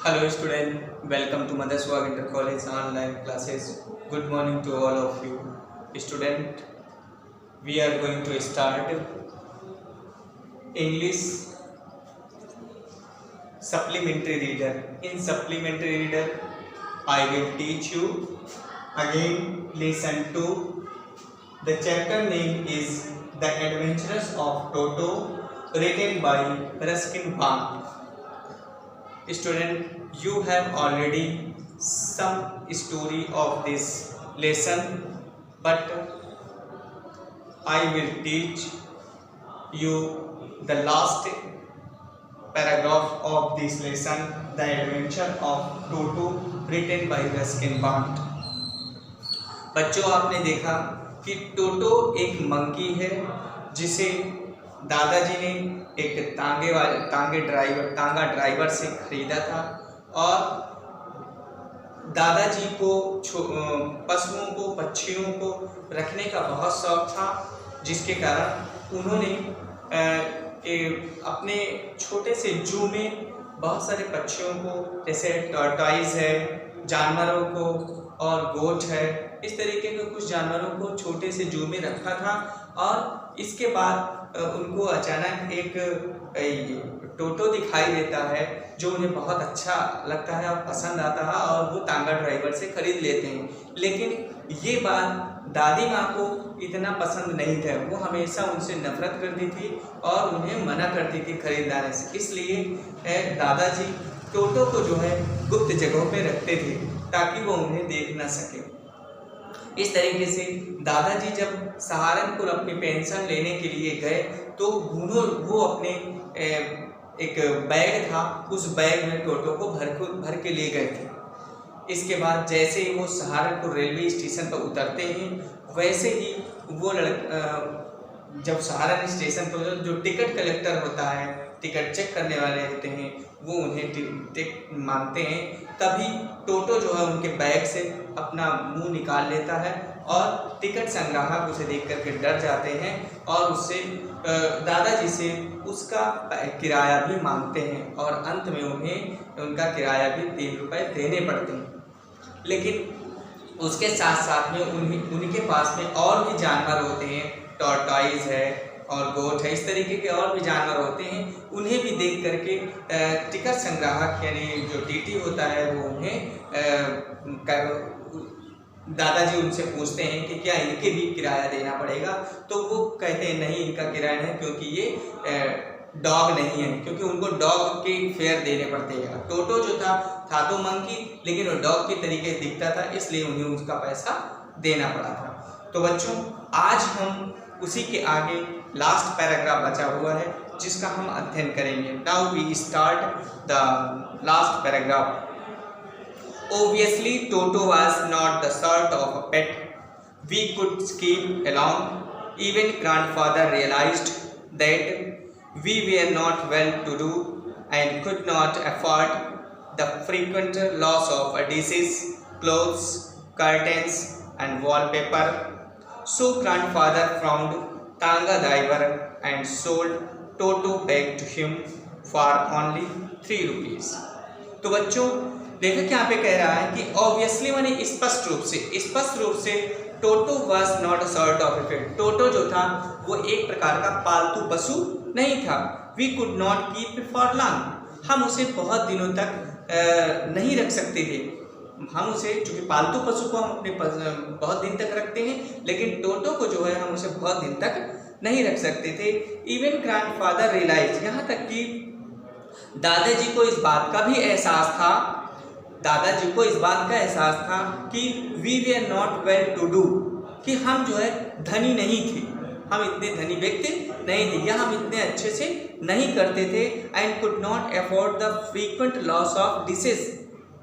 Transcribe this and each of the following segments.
Hello student, welcome to Mother Swag Inter College online classes. Good morning to all of you. Student, we are going to start English supplementary reader. In supplementary reader, I will teach you again lesson 2. The chapter name is The Adventures of Toto, written by Ruskin Bond. Student, you have already some story of this lesson, but I will teach you the last paragraph of this lesson, The Adventure of Toto, written by Ruskin Bond. बच्चों, आपने देखा कि टोटो एक monkey है जिसे दादाजी ने एक तांगा ड्राइवर से खरीदा था और दादाजी को पशुओं को पक्षियों को रखने का बहुत शौक था, जिसके कारण उन्होंने अपने छोटे से जू में बहुत सारे पक्षियों को, जैसे टॉर्टॉइस है, जानवरों को और गोट है, इस तरीके के कुछ जानवरों को छोटे से जू में रखा था। और इसके बाद उनको अचानक एक टोटो दिखाई देता है जो उन्हें बहुत अच्छा लगता है और पसंद आता है और वो तांगा ड्राइवर से खरीद लेते हैं। लेकिन ये बात दादी माँ को इतना पसंद नहीं था, वो हमेशा उनसे नफरत करती थी और उन्हें मना करती थी खरीदाने से। इसलिए दादाजी टोटो को जो है गुप्त जगहों पे रखते थे ताकि वो उन्हें देख ना सके। इस तरीके से दादाजी जब सहारनपुर अपनी पेंशन लेने के लिए गए तो वो अपने एक बैग था, उस बैग में टोटो को भर के ले गए थे। इसके बाद जैसे ही वो सहारनपुर रेलवे स्टेशन पर उतरते हैं, वैसे ही वो जब सहारन स्टेशन पर जो टिकट कलेक्टर होता है, टिकट चेक करने वाले होते हैं, वो उन्हें टिकट मांगते हैं। तभी टोटो जो है उनके बैग से अपना मुंह निकाल लेता है और टिकट संग्राहक उसे देख करके डर जाते हैं और उससे दादाजी से उसका किराया भी मांगते हैं और अंत में उन्हें उनका किराया भी 3 रुपये देने पड़ते हैं। लेकिन उसके साथ साथ में उनके पास में और भी जानवर होते हैं, टॉर्टॉइस है और गोट है, इस तरीके के और भी जानवर होते हैं। उन्हें भी देख करके टिकट संग्राहक यानी जो टीटी होता है वो उन्हें दादाजी उनसे पूछते हैं कि क्या इनके भी किराया देना पड़ेगा। तो वो कहते हैं नहीं, इनका किराया नहीं, क्योंकि ये डॉग नहीं है, क्योंकि उनको डॉग के फेयर देने पड़ते हैं। टोटो जो था तो मंकी, लेकिन वो डॉग के तरीके से दिखता था, इसलिए उन्हें उसका पैसा देना पड़ा था। तो बच्चों, आज हम उसी के आगे लास्ट पैराग्राफ बचा हुआ है जिसका हम अध्ययन करेंगे। Now we start the last paragraph. Obviously, Toto was not the sort of a pet we could keep along. Even grandfather realized that we were not well-to-do and could not afford the frequent loss of dishes, clothes, curtains, and wallpaper. So grandfather found Tanga driver and sold Toto back to him for only 3 rupees. तो बच्चों, लेखक यहाँ पे कह रहा है कि obviously माने स्पष्ट रूप से Toto was not a sort of a pet. Toto जो था वो एक प्रकार का पालतू पशु नहीं था। We could not keep for long, हम उसे बहुत दिनों तक नहीं रख सकते थे। हम उसे, चूँकि पालतू पशु को हम अपने बहुत दिन तक रखते हैं, लेकिन टोटो को जो है हम उसे बहुत दिन तक नहीं रख सकते थे। इवन ग्रैंडफादर रियलाइज, यहाँ तक कि दादाजी को इस बात का भी एहसास था कि we were not well to do, कि हम जो है धनी नहीं थे, हम इतने धनी व्यक्ति नहीं थे या हम इतने अच्छे से नहीं करते थे। And could not afford the frequent loss of dishes,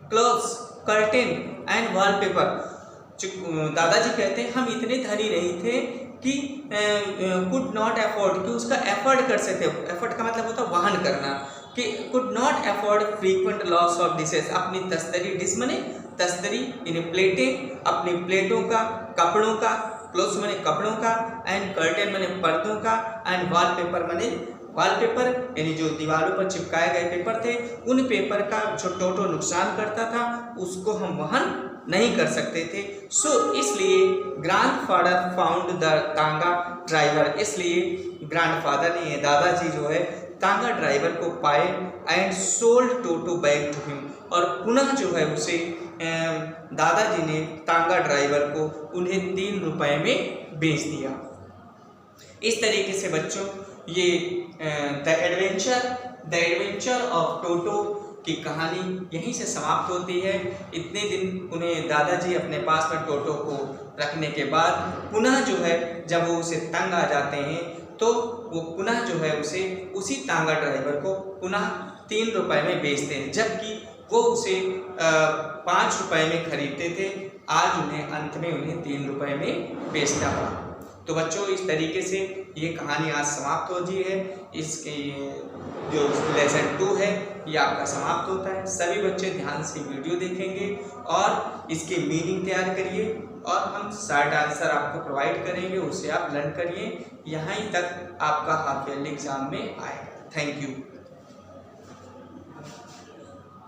clothes, curtain and wallpaper. दादाजी कहते हैं हम इतने धनी नहीं थे कि कुड नॉट अफोर्ड, कि उसका एफर्ड कर सकते। एफर्ड का मतलब होता है वहन करना, कि could not afford frequent loss of dishes, अपनी तस्तरी, डिश मने तस्तरी यानी प्लेटें, अपनी प्लेटों का, कपड़ों का, क्लोथ्स मने कपड़ों का, एंड कर्टेन मने पर्दों का, एंड वॉलपेपर मने वॉलपेपर यानी जो दीवारों पर चिपकाए गए पेपर थे, उन पेपर का जो टोटो नुकसान करता था उसको हम वहन नहीं कर सकते थे। सो इसलिए grandfather found the tonga driver, इसलिए ग्रैंडफादर ने, दादाजी जो है, तांगा ड्राइवर को पाए and sold Toto back to him, और पुनः जो है उसे दादाजी ने तांगा ड्राइवर को उन्हें 3 रुपए में बेच दिया। इस तरीके से बच्चों ये द एडवेंचर ऑफ टोटो की कहानी यहीं से समाप्त होती है। इतने दिन उन्हें दादाजी अपने पास में टोटो को रखने के बाद पुनः जो है जब वो उसे तंग आ जाते हैं तो वो पुनः जो है उसे उसी तांगा ड्राइवर को पुनः 3 रुपए में बेचते हैं, जबकि वो उसे 5 रुपए में खरीदते थे। आज उन्हें अंत में उन्हें 3 रुपए में बेचना पड़ा। तो बच्चों इस तरीके से ये कहानी आज समाप्त होती है। इसकी जो लेसन 2 है ये आपका समाप्त होता है। सभी बच्चे ध्यान से वीडियो देखेंगे और इसके मीनिंग तैयार करिए और हम शॉर्ट आंसर आपको प्रोवाइड करेंगे, उससे आप लर्न करिए। यहाँ तक आपका हाफ ईयरली एग्जाम में आएगा। Thank you.